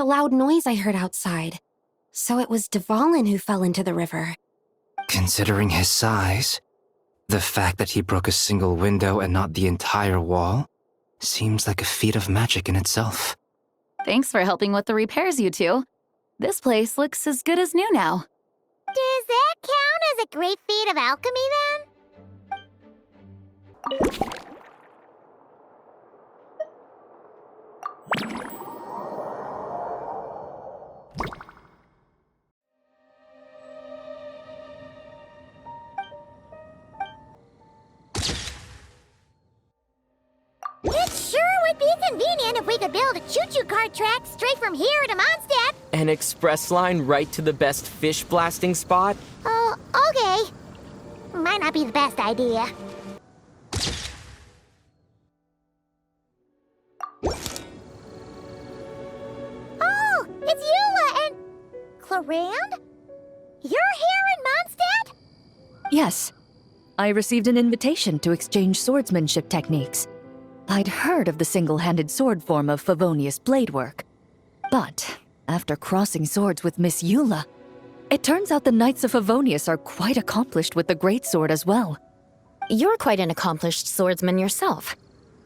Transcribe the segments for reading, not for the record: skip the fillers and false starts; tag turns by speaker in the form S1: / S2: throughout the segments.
S1: the loud noise I heard outside. So it was Dvalin who fell into the river.
S2: Considering his size, the fact that he broke a single window and not the entire wall seems like a feat of magic in itself.
S3: Thanks for helping with the repairs, you two. This place looks as good as new now.
S4: Does that count as a great feat of alchemy, then? It sure would be convenient if we could build a choo-choo cart track straight from here to Mondstadt.
S5: An express line right to the best fish blasting spot?
S4: Oh, okay. Might not be the best idea. Oh, it's Eula and... Clarand? You're here in Mondstadt?
S6: Yes. I received an invitation to exchange swordsmanship techniques. I'd heard of the single-handed sword form of Favonius blade work. But after crossing swords with Miss Eula, it turns out the Knights of Favonius are quite accomplished with the greatsword as well.
S1: You're quite an accomplished swordsman yourself.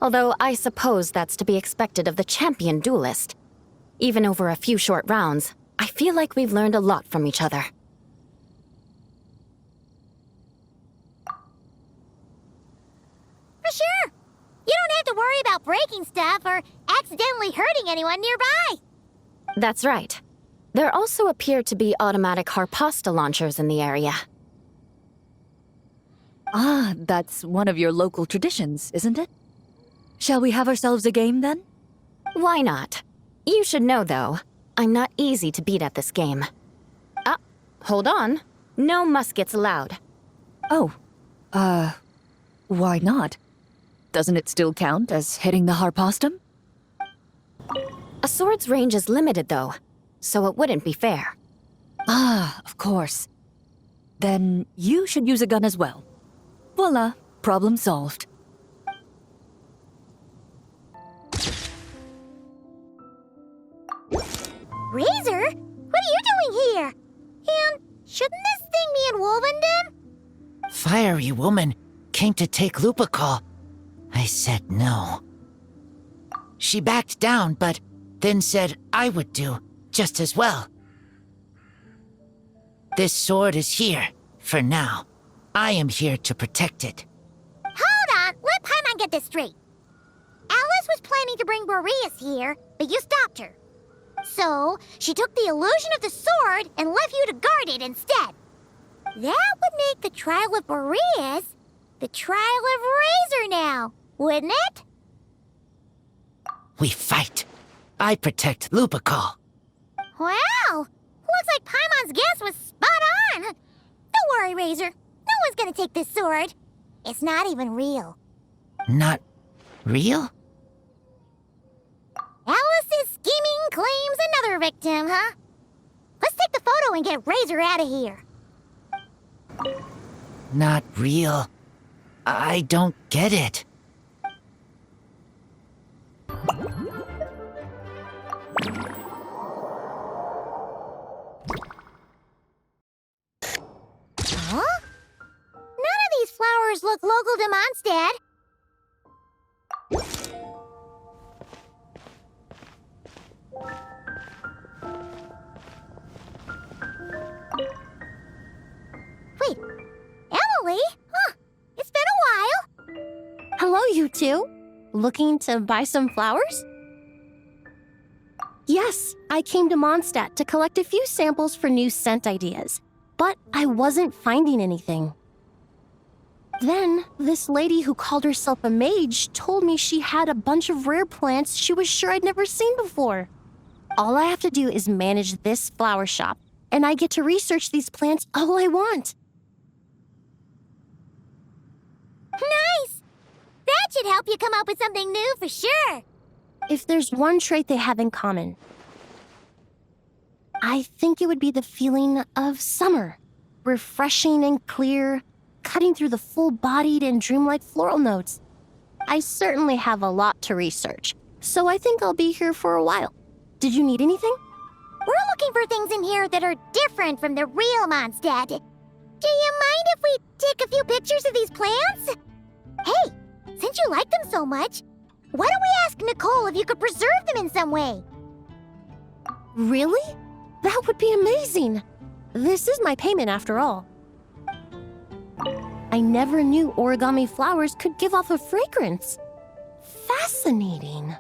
S1: Although I suppose that's to be expected of the champion duelist. Even over a few short rounds, I feel like we've learned a lot from each other.
S4: For sure. You don't have to worry about breaking stuff or accidentally hurting anyone nearby.
S1: That's right. There also appear to be automatic harpasta launchers in the area.
S6: Ah, that's one of your local traditions, isn't it? Shall we have ourselves a game, then?
S1: Why not? You should know, though, I'm not easy to beat at this game. Ah, hold on. No muskets allowed.
S6: Oh, why not? Doesn't it still count as hitting the harpastum?
S1: A sword's range is limited, though, so it wouldn't be fair.
S6: Ah, of course. Then you should use a gun as well. Voila, problem solved.
S4: Razor? What are you doing here? And shouldn't this thing be in Wolvenden?
S7: Fiery woman came to take Lupical. I said no. She backed down, but then said I would do just as well. This sword is here, for now. I am here to protect it.
S4: Hold on, let Paimon get this straight. Alice was planning to bring Boreas here, but you stopped her. So, she took the illusion of the sword and left you to guard it instead. That would make the trial of Boreas the trial of Razor now, wouldn't it?
S7: We fight. I protect Lupical.
S4: Wow! Looks like Paimon's guess was spot on. Don't worry, Razor. No one's gonna take this sword. It's not even real.
S7: Not real?
S4: Alice's scheming claims another victim, huh? Let's take the photo and get Razor out of here.
S7: Not real. I don't get it.
S4: Huh? None of these flowers look local to Mondstadt. Wait, Emily? Huh, it's been a while.
S8: Hello, you two. Looking to buy some flowers? Yes, I came to Mondstadt to collect a few samples for new scent ideas, but I wasn't finding anything. Then, this lady who called herself a mage told me she had a bunch of rare plants she was sure I'd never seen before. All I have to do is manage this flower shop, and I get to research these plants all I want.
S4: Nice! That should help you come up with something new for sure.
S8: If there's one trait they have in common, I think it would be the feeling of summer. Refreshing and clear, cutting through the full-bodied and dreamlike floral notes. I certainly have a lot to research, so I think I'll be here for a while. Did you need anything?
S4: We're looking for things in here that are different from the real Mondstadt. Do you mind if we take a few pictures of these plants? Hey, since you like them so much, why don't we ask Nicole if you could preserve them in some way?
S8: Really? That would be amazing. This is my payment after all. I never knew origami flowers could give off a fragrance. Fascinating.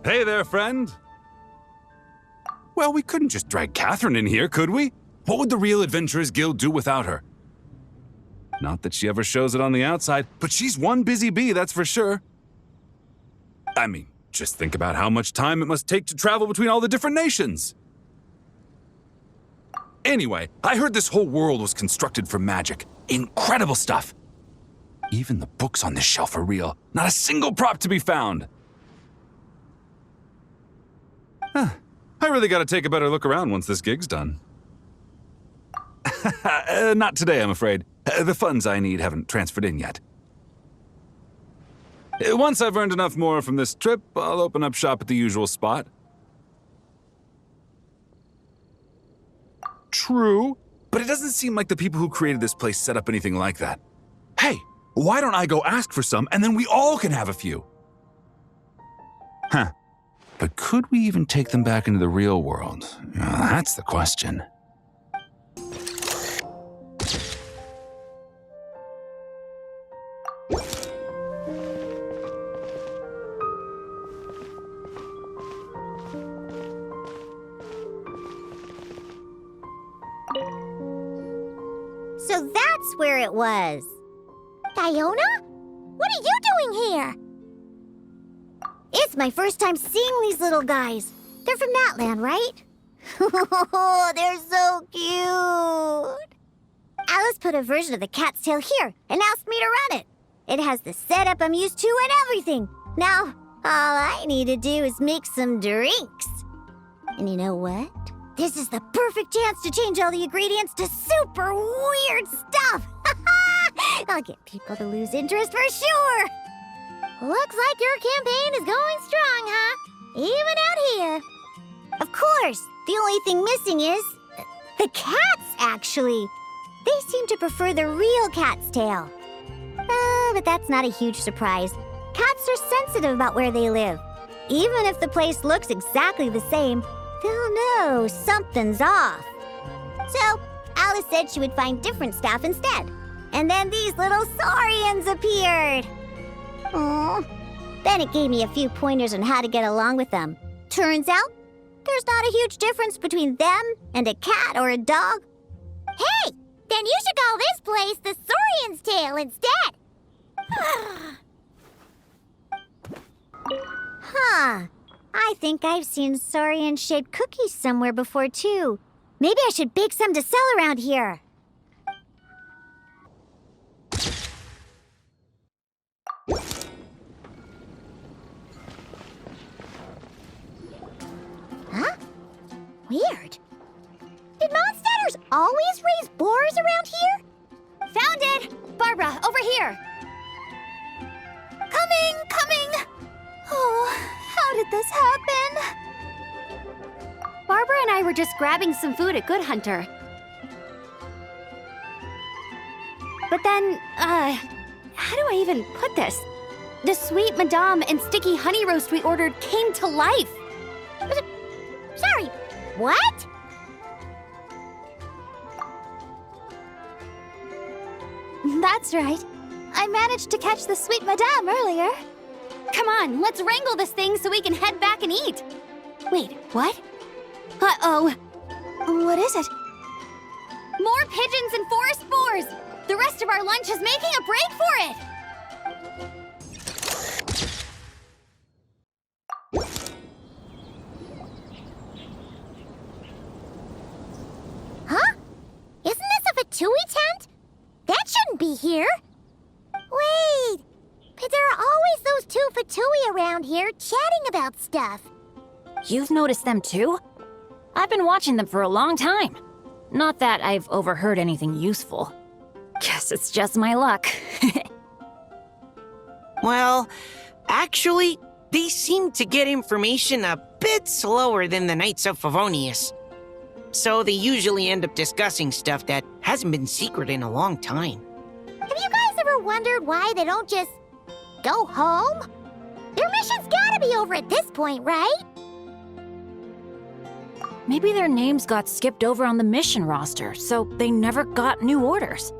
S9: Hey there, friend. Well, we couldn't just drag Catherine in here, could we? What would the Real Adventurers Guild do without her? Not that she ever shows it on the outside, but she's one busy bee, that's for sure. I mean, just think about how much time it must take to travel between all the different nations. Anyway, I heard this whole world was constructed for magic. Incredible stuff. Even the books on this shelf are real. Not a single prop to be found. Huh. I really gotta take a better look around once this gig's done. Not today, I'm afraid. The funds I need haven't transferred in yet. Once I've earned enough more from this trip, I'll open up shop at the usual spot. True, but it doesn't seem like the people who created this place set up anything like that. Hey, why don't I go ask for some and then we all can have a few? Huh. But could we even take them back into the real world? Well, that's the question.
S4: So that's where it was. Diona? What are you doing here? It's my first time seeing these little guys. They're from that land, right? Oh, they're so cute. Alice put a version of the cat's tail here and asked me to run it. It has the setup I'm used to and everything. Now, all I need to do is make some drinks. And you know what? This is the perfect chance to change all the ingredients to super weird stuff. I'll get people to lose interest for sure. Looks like your campaign is going strong, huh? Even out here. Of course, the only thing missing is the cats, actually. They seem to prefer the real cat's tail. But that's not a huge surprise. Cats are sensitive about where they live. Even if the place looks exactly the same, they'll know something's off. So, Alice said she would find different staff instead. And then these little saurians appeared. Aww. Then it gave me a few pointers on how to get along with them. Turns out, there's not a huge difference between them and a cat or a dog. Hey! Then you should call this place the Saurian's Tail instead! Huh. I think I've seen saurian-shaped cookies somewhere before, too. Maybe I should bake some to sell around here. Huh? Weird. Did Mondstadters always raise boars around here?
S3: Found it! Barbara, over here! Coming! Oh, how did this happen? Barbara and I were just grabbing some food at Good Hunter. But then, how do I even put this? The sweet madame and sticky honey roast we ordered came to life.
S4: Sorry, what?
S3: That's right. I managed to catch the sweet madame earlier. Come on, let's wrangle this thing so we can head back and eat. Wait, what? Uh-oh. What is it? More pigeons and forest boars! The rest of our lunch is making a break for it!
S4: Huh? Isn't this a Fatui tent? That shouldn't be here. Wait! But there are always those two Fatui around here chatting about stuff.
S3: You've noticed them too? I've been watching them for a long time. Not that I've overheard anything useful. Guess it's just my luck.
S10: Well, actually, they seem to get information a bit slower than the Knights of Favonius. So they usually end up discussing stuff that hasn't been secret in a long time.
S4: Have you guys ever wondered why they don't just go home? Their mission's gotta be over at this point, right?
S3: Maybe their names got skipped over on the mission roster, so they never got new orders.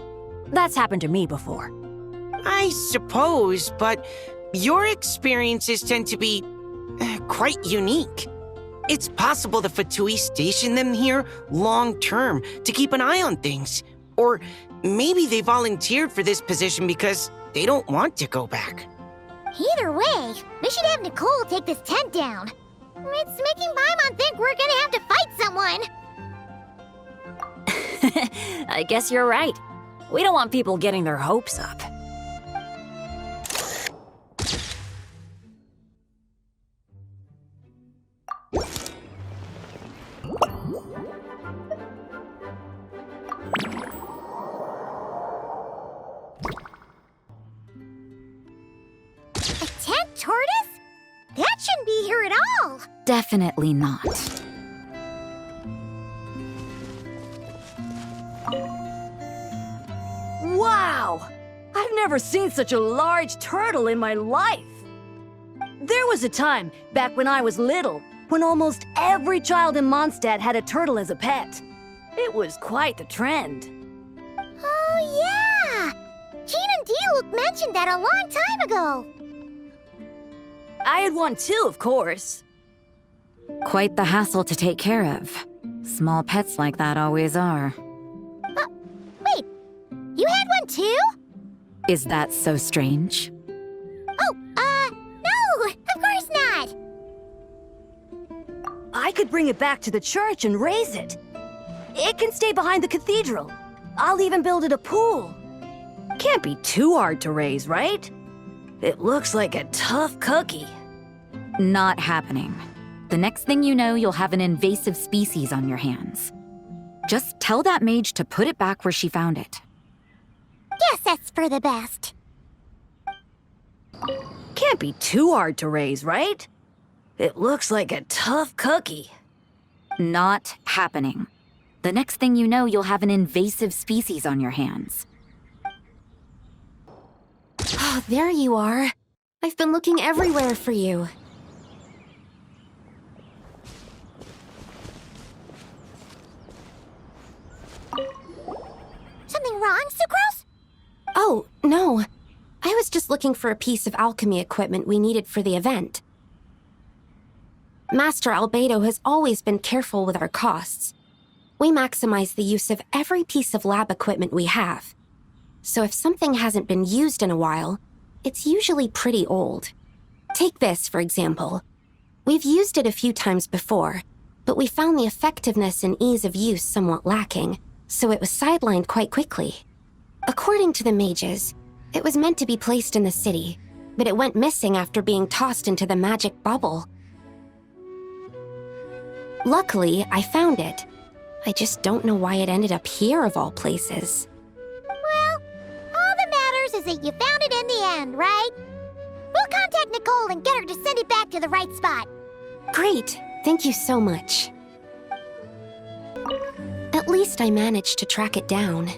S3: That's happened to me before.
S10: I suppose, but your experiences tend to be quite unique. It's possible the Fatui stationed them here long-term to keep an eye on things. Or maybe they volunteered for this position because they don't want to go back.
S4: Either way, we should have Nicole take this tent down. It's making Paimon think we're gonna have to fight someone.
S3: I guess you're right. We don't want people getting their hopes up.
S4: A tent tortoise? That shouldn't be here at all.
S3: Definitely not. Wow! I've never seen such a large turtle in my life. There was a time, back when I was little, when almost every child in Mondstadt had a turtle as a pet. It was quite the trend.
S4: Oh, yeah! Jean and Diluc mentioned that a long time ago.
S3: I had one too, of course. Quite the hassle to take care of. Small pets like that always are.
S4: Wait, you had one too?
S3: Is that so strange?
S4: Oh, no, of course not.
S3: I could bring it back to the church and raise it. It can stay behind the cathedral. I'll even build it a pool. Can't be too hard to raise, right? It looks like a tough cookie. Not happening. The next thing you know, you'll have an invasive species on your hands. Just tell that mage to put it back where she found it.
S4: Guess that's for the best.
S3: Can't be too hard to raise, right? It looks like a tough cookie. Not happening. The next thing you know, you'll have an invasive species on your hands.
S8: Oh, there you are. I've been looking everywhere for you.
S4: Something wrong, Sucrose?
S8: Oh, no. I was just looking for a piece of alchemy equipment we needed for the event. Master Albedo has always been careful with our costs. We maximize the use of every piece of lab equipment we have. So if something hasn't been used in a while, it's usually pretty old. Take this, for example. We've used it a few times before, but we found the effectiveness and ease of use somewhat lacking, so it was sidelined quite quickly. According to the mages, it was meant to be placed in the city, but it went missing after being tossed into the magic bubble. Luckily, I found it. I just don't know why it ended up here of all places.
S4: Well, all that matters is that you found it in the end, right? We'll contact Nicole and get her to send it back to the right spot.
S8: Great, thank you so much. At least I managed to track it down.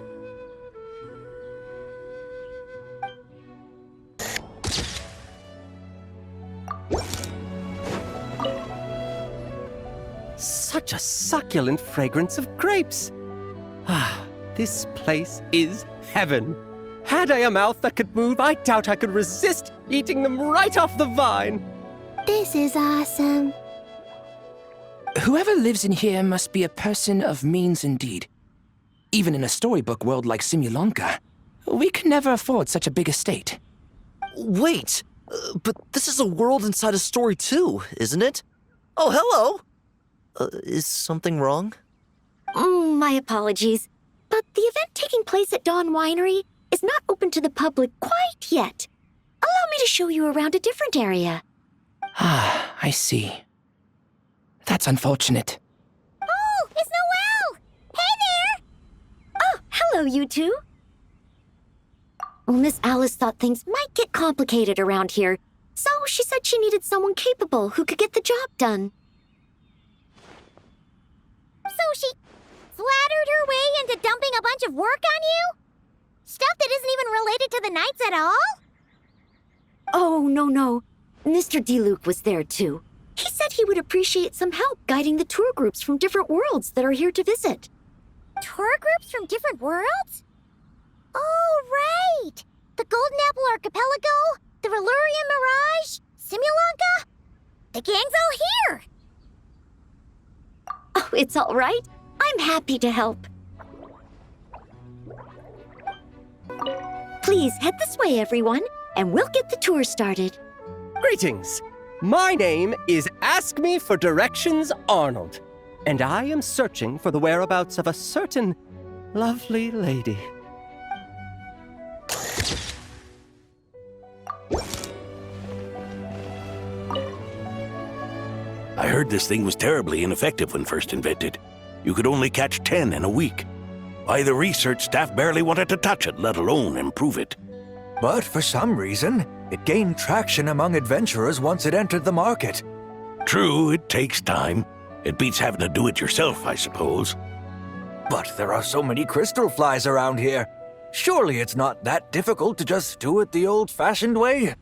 S11: Such a succulent fragrance of grapes. Ah, this place is heaven. Had I a mouth that could move, I doubt I could resist eating them right off the vine.
S4: This is awesome.
S2: Whoever lives in here must be a person of means indeed. Even in a storybook world like Simulonka, we could never afford such a big estate.
S12: Wait, but this is a world inside a story too, isn't it? Oh, hello! Is something wrong?
S3: My apologies, but the event taking place at Dawn Winery is not open to the public quite yet. Allow me to show you around a different area.
S2: Ah, I see. That's unfortunate.
S4: Oh, it's Noelle! Hey there!
S3: Oh, hello, you two.
S8: Well, Miss Alice thought things might get complicated around here, so she said she needed someone capable who could get the job done.
S4: So she flattered her way into dumping a bunch of work on you? Stuff that isn't even related to the Knights at all?
S8: Oh, no. Mr. DeLuke was there, too. He said he would appreciate some help guiding the tour groups from different worlds that are here to visit.
S4: Tour groups from different worlds? Oh, right! The Golden Apple Archipelago, the Valurian Mirage, Simulonka? The gang's all here!
S8: Oh, it's all right. I'm happy to help. Please head this way, everyone, and we'll get the tour started.
S11: Greetings! My name is Ask Me for Directions Arnold, and I am searching for the whereabouts of a certain lovely lady.
S13: I heard this thing was terribly ineffective when first invented. You could only catch 10 in a week. Why, the research staff barely wanted to touch it, let alone improve it.
S14: But for some reason, it gained traction among adventurers once it entered the market.
S13: True, it takes time. It beats having to do it yourself, I suppose.
S14: But there are so many crystal flies around here. Surely it's not that difficult to just do it the old-fashioned way?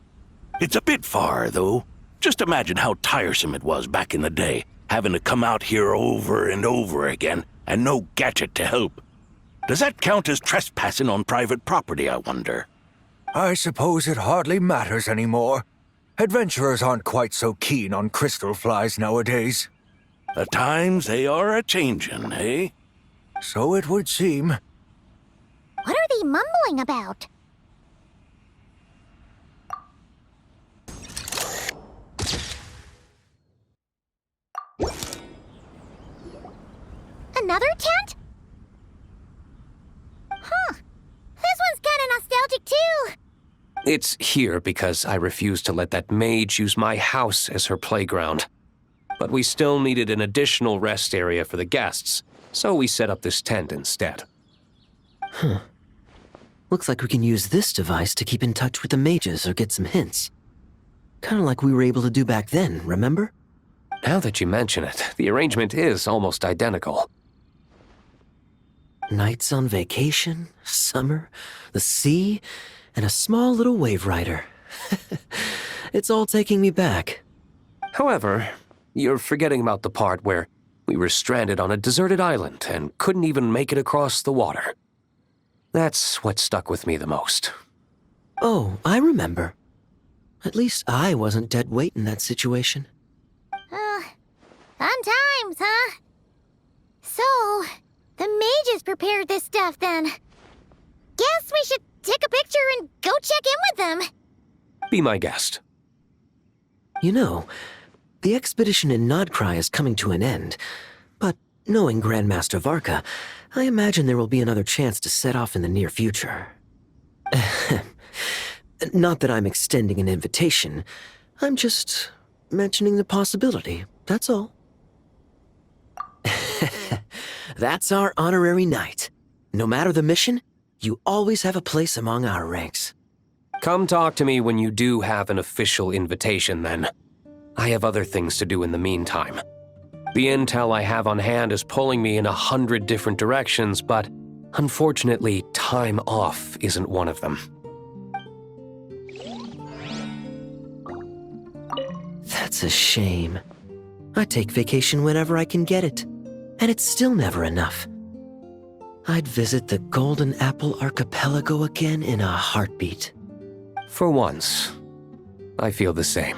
S13: It's a bit far, though. Just imagine how tiresome it was back in the day, having to come out here over and over again, and no gadget to help. Does that count as trespassing on private property, I wonder?
S14: I suppose it hardly matters anymore. Adventurers aren't quite so keen on crystal flies nowadays.
S13: The times they are a-changin', eh?
S14: So it would seem.
S4: What are they mumbling about? Another tent? Huh. This one's kinda nostalgic too.
S15: It's here because I refused to let that mage use my house as her playground. But we still needed an additional rest area for the guests, so we set up this tent instead.
S16: Huh. Looks like we can use this device to keep in touch with the mages or get some hints. Kinda like we were able to do back then, remember?
S15: Now that you mention it, the arrangement is almost identical.
S16: Nights on vacation, summer, the sea, and a small little wave rider. It's all taking me back.
S15: However, you're forgetting about the part where we were stranded on a deserted island and couldn't even make it across the water. That's what stuck with me the most.
S16: Oh, I remember. At least I wasn't dead weight in that situation.
S4: Fun times, huh? So, the mages prepared this stuff then. Guess we should take a picture and go check in with them.
S15: Be my guest.
S16: You know, the expedition in Nodcry is coming to an end, but knowing Grandmaster Varka, I imagine there will be another chance to set off in the near future. Not that I'm extending an invitation, I'm just mentioning the possibility, that's all. That's our honorary knight. No matter the mission, you always have a place among our ranks.
S15: Come talk to me when you do have an official invitation, then. I have other things to do in the meantime. The intel I have on hand is pulling me in 100 different directions, but unfortunately, time off isn't one of them.
S16: That's a shame. I take vacation whenever I can get it, and it's still never enough. I'd visit the Golden Apple Archipelago again in a heartbeat.
S15: For once, I feel the same.